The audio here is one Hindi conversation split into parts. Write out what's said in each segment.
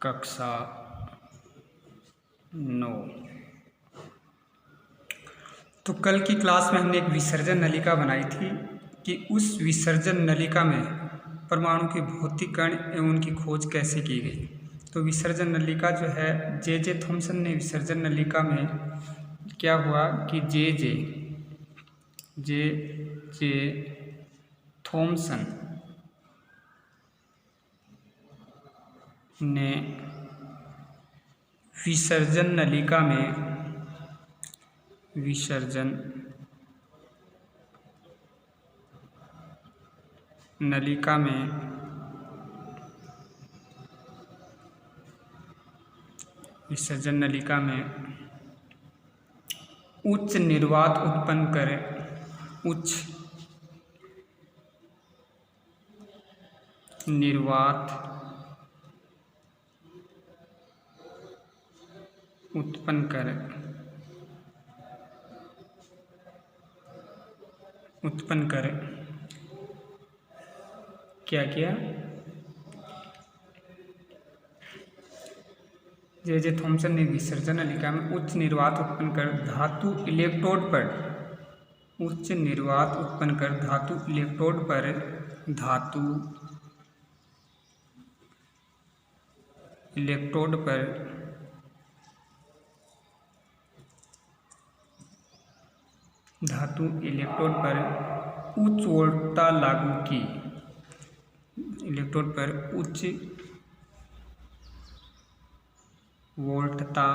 कक्षा 9। तो कल की क्लास में हमने एक विसर्जन नलिका बनाई थी कि उस विसर्जन नलिका में परमाणु के भौतिक कण एवं उनकी खोज कैसे की गई। तो विसर्जन नलिका जो है जे थॉमसन ने विसर्जन नलिका में क्या हुआ कि जे थॉमसन ने विसर्जन नलिका में विसर्जन नलिका में उच्च निर्वात उत्पन्न कर क्या किया। जे थॉमसन ने विसर्जन नलिका में उच्च निर्वात उत्पन्न कर धातु इलेक्ट्रोड पर धातु इलेक्ट्रोड पर उच्च वोल्टता लागू की। इलेक्ट्रोड पर उच्च वोल्टता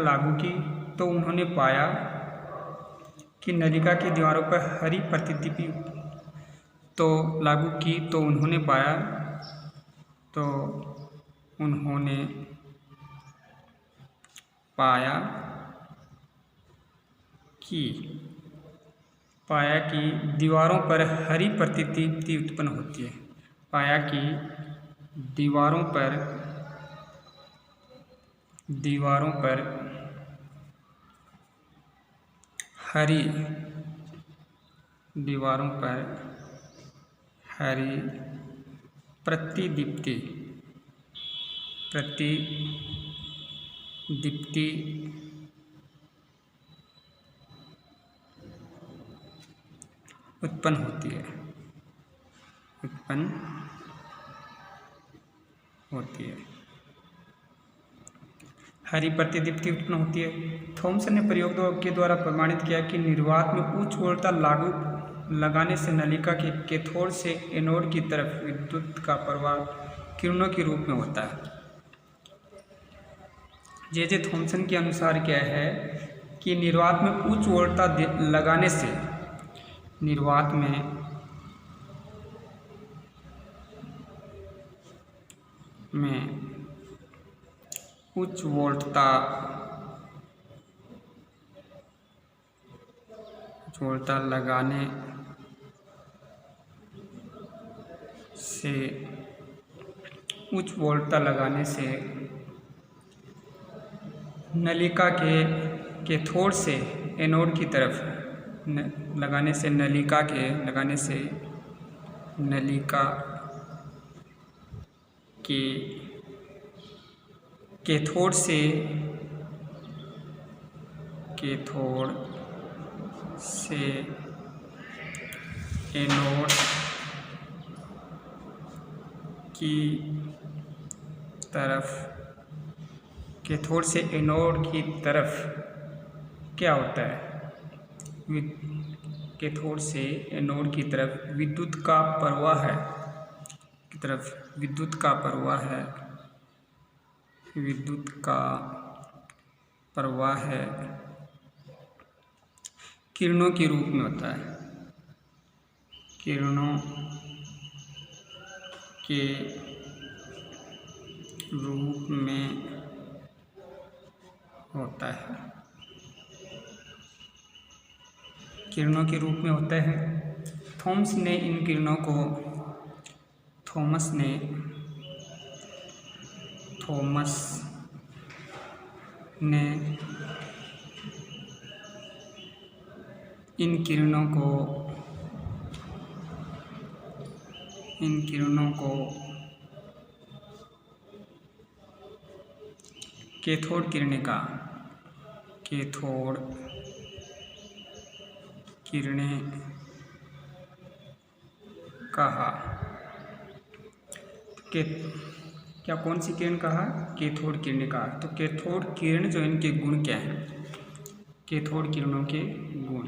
लागू की तो उन्होंने पाया कि नलिका की दीवारों पर हरी प्रतिदीप्ति उन्होंने पाया कि दीवारों पर हरी प्रतिदीप्ति उत्पन्न होती है। दीवारों पर हरी प्रतिदीप्ति उत्पन्न होती है। हरी प्रतिदीप्ति उत्पन्न होती है। थॉमसन ने प्रयोग के द्वारा प्रमाणित किया कि निर्वात में उच्च वोल्टता लगाने से नलिका के कैथोड से एनोड की तरफ विद्युत का प्रवाह किरणों के रूप में होता है। जे थॉमसन के अनुसार क्या है कि निर्वात में उच्च वोल्टता लगाने से निर्वात में उच्च वोल्टता लगाने से नलिका के कैथोड से एनोड की तरफ लगाने से नलिका के कैथोड से एनोड की तरफ क्या होता है। कैथोड से एनोड की तरफ विद्युत का प्रवाह है किरणों के रूप में होता है। किरणों के रूप में होता है। थॉमस ने इन किरणों को इन किरणों को कैथोड किरणें कहा। क्या कौन सी किरण कहा? कैथोड किरणें कहा। तो कैथोड किरण जो इनके गुण क्या हैं? कैथोड किरणों के गुण,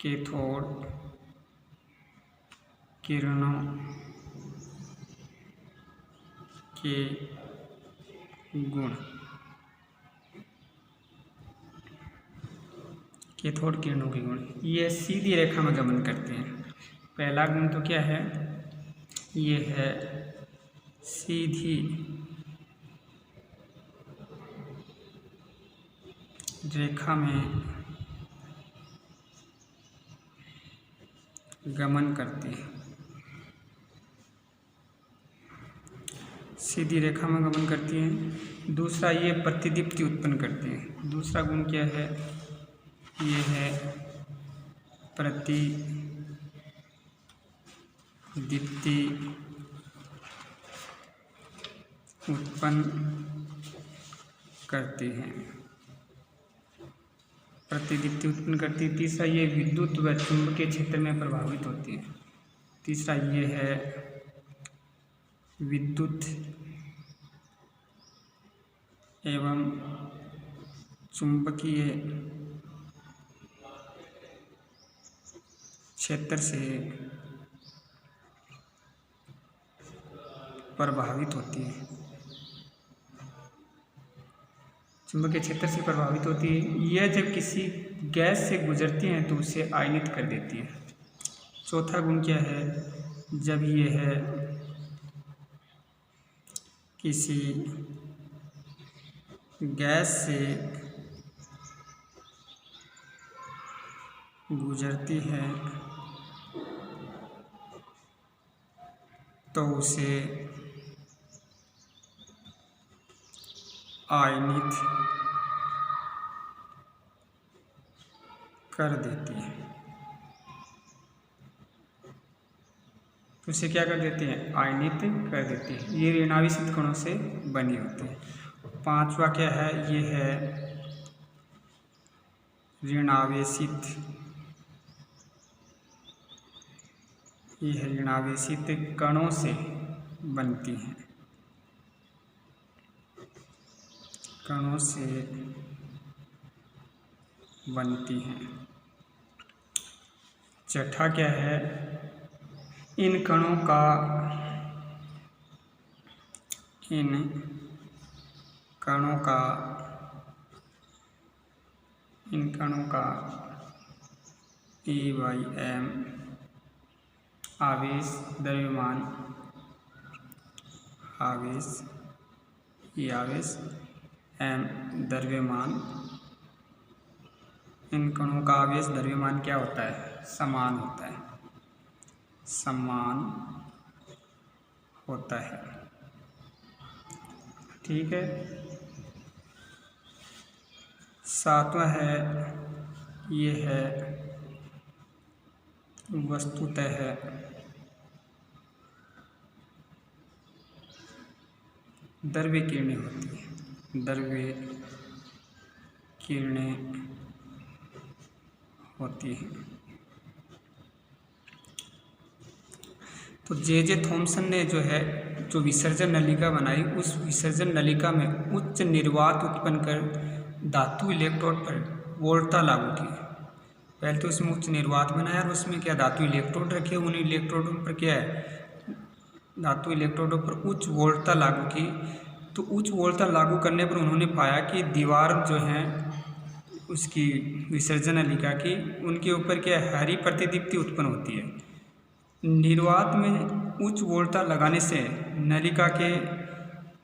कैथोड किरणों के गुण, कैथोड किरणों के गुण, ये सीधी रेखा में गमन करते हैं। पहला गुण तो क्या है? ये है सीधी रेखा में गमन करते हैं। सीधी रेखा में गमन करती हैं। दूसरा, ये प्रतिदीप्ति उत्पन्न करते हैं। दूसरा गुण क्या है? ये है प्रतिदीप्ति उत्पन्न करती हैं। प्रतिदीप्ति उत्पन्न करती है। तीसरा, ये विद्युत व चुंबकीय क्षेत्र में प्रभावित होती है। तीसरा ये है विद्युत एवं चुंबकीय क्षेत्र से प्रभावित होती है। चुंबकीय क्षेत्र से प्रभावित होती है। यह जब किसी गैस से गुजरती हैं तो उसे आयनित कर देती है। चौथा गुण क्या है? जब यह है किसी गैस से गुजरती है तो उसे आयनित कर देती है। उसे क्या कर देती है? आयनित कर देती है। ये ऋणावेशित कणों से बनी होती है। पांचवा क्या है? ये है ऋणावेशित, यह ऋणावेशित कणों से बनती हैं। कणों से बनती हैं। छठा क्या है? इन कणों का E/m आवेश द्रव्यमान, m द्रव्यमान, इन कणों का आवेश द्रव्यमान क्या होता है? समान होता है। समान होता है। ठीक है। सातवां है, ये है वस्तुतः द्रव्य किरणें होती हैं। द्रव्य किरणें होती हैं। तो जे थॉमसन ने जो विसर्जन नलिका बनाई, उस विसर्जन नलिका में उच्च निर्वात उत्पन्न कर धातु इलेक्ट्रोड पर वोल्टता लागू की। पहले तो उसमें उच्च निर्वात बनाया और उसमें क्या धातु इलेक्ट्रोड रखे। उन इलेक्ट्रोडों पर क्या है? धातु इलेक्ट्रोडों पर उच्च वोल्टता लागू की। तो उच्च वोल्टता लागू करने पर उन्होंने पाया कि दीवार जो है उसकी विसर्जन नलिका की, उनके ऊपर क्या है? हरी प्रतिदीप्ति उत्पन्न होती है। निर्वात में उच्च वोल्टता लगाने से नलिका के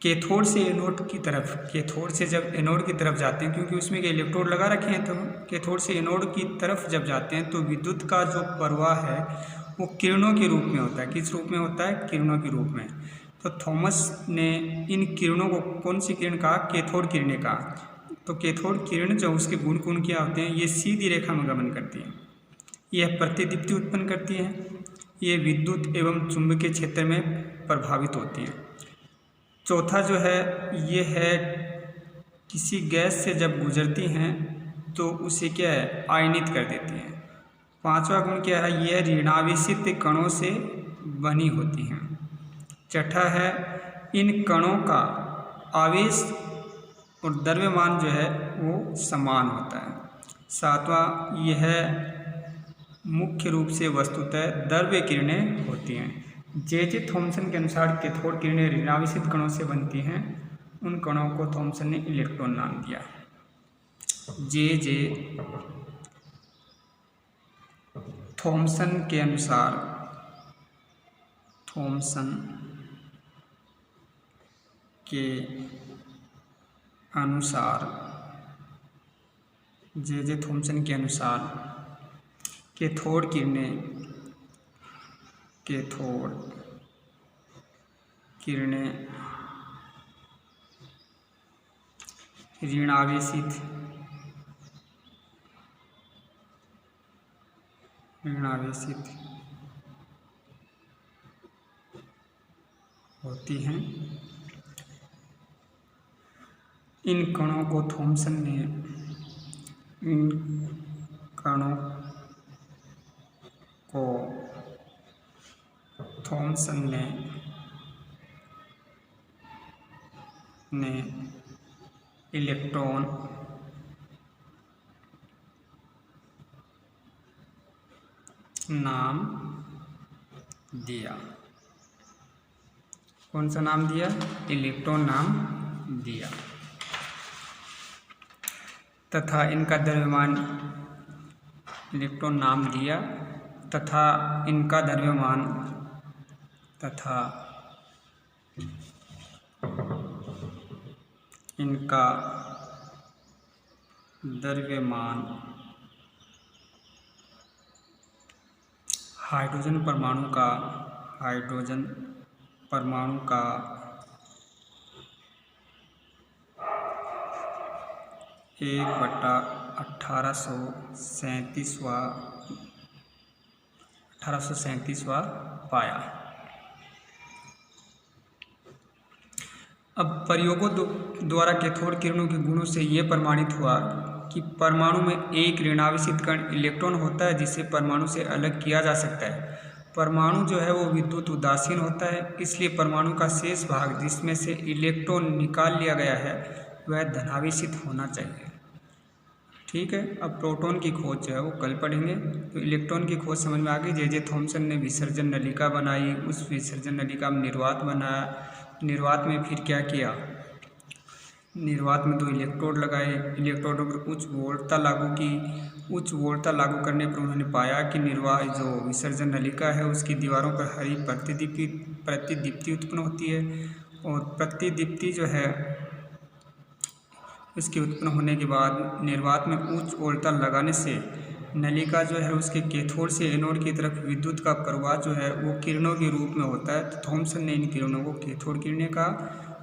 कैथोड से एनोड की तरफ, कैथोड से जब एनोड की तरफ जाते हैं, क्योंकि उसमें इलेक्ट्रोड लगा रखे हैं, तो कैथोड से एनोड की तरफ जब जाते हैं तो विद्युत का जो प्रवाह है वो किरणों के रूप में होता है। किस रूप में होता है? किरणों के रूप में। तो थॉमस ने इन किरणों को कौन सी किरण कहा? कैथोड किरणें कहा। तो कैथोड किरण जो उसके गुण क्या होते हैं? ये सीधी रेखा में गमन करती है। यह प्रतिदीप्ति उत्पन्न करती हैं। ये विद्युत एवं चुंबकीय क्षेत्र में प्रभावित होती हैं। चौथा जो है ये है किसी गैस से जब गुजरती हैं तो उसे क्या है आयनित कर देती हैं। पांचवा गुण क्या है, यह ऋणावेशित कणों से बनी होती हैं। छठा है इन कणों का आवेश और द्रव्यमान जो है वो समान होता है। सातवां यह मुख्य रूप से वस्तुतः द्रव्य किरणें होती हैं। जे थॉमसन के अनुसार कैथोड किरणें ऋणावेशित कणों से बनती हैं। उन कणों को थॉमसन ने इलेक्ट्रॉन नाम दिया। जे थॉमसन के अनुसार जे थॉमसन के अनुसार कैथोड किरणें ऋणावेशित होती हैं। इन कणों को थॉमसन ने इलेक्ट्रॉन नाम दिया। कौन सा नाम दिया? इलेक्ट्रॉन नाम दिया। तथा इनका द्रव्यमान इलेक्ट्रॉन नाम दिया तथा इनका द्रव्यमान हाइड्रोजन परमाणु का 1/1837वां पाया। अब प्रयोगों द्वारा कैथोड किरणों के गुणों से यह प्रमाणित हुआ कि परमाणु में एक ऋणावेशित कण इलेक्ट्रॉन होता है जिसे परमाणु से अलग किया जा सकता है। परमाणु जो है वो विद्युत उदासीन होता है, इसलिए परमाणु का शेष भाग जिसमें से इलेक्ट्रॉन निकाल लिया गया है वह धनावेशित होना चाहिए। ठीक है, अब प्रोटॉन की खोज जो है वो कल पढ़ेंगे। तो इलेक्ट्रॉन की खोज समझ में आ गई। जे थॉमसन ने विसर्जन नलिका बनाई, उस विसर्जन नलिका में निर्वात बनाया। निर्वात में फिर क्या किया, निर्वात में 2 इलेक्ट्रोड लगाए। इलेक्ट्रोडों पर उच्च वोल्टता लागू की। उच्च वोल्टता लागू करने पर उन्होंने पाया कि जो विसर्जन नलिका है उसकी दीवारों पर हरी प्रतिदीप्ति उत्पन्न होती है। और प्रतिदीप्ति जो है उसके उत्पन्न होने के बाद निर्वात में उच्च वोल्टता लगाने से नलिका जो है उसके कैथोड से एनोड की तरफ विद्युत का प्रवाह जो है वो किरणों के रूप में होता है। तो थॉमसन ने इन किरणों को कैथोड किरणें कहा।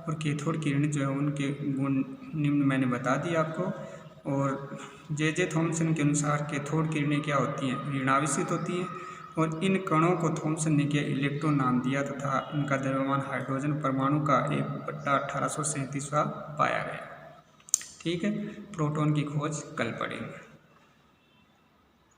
और कैथोड किरणें जो है उनके गुण निम्न मैंने बता दिया आपको। और जे थॉमसन के अनुसार कैथोड किरणें क्या होती हैं, ऋणावेशित होती हैं। और इन कणों को थॉमसन ने क्या इलेक्ट्रॉन नाम दिया तथा इनका द्रव्यमान हाइड्रोजन परमाणु का 1/1837वां पाया गया। ठीक है, प्रोटॉन की खोज कल पढ़ेंगे।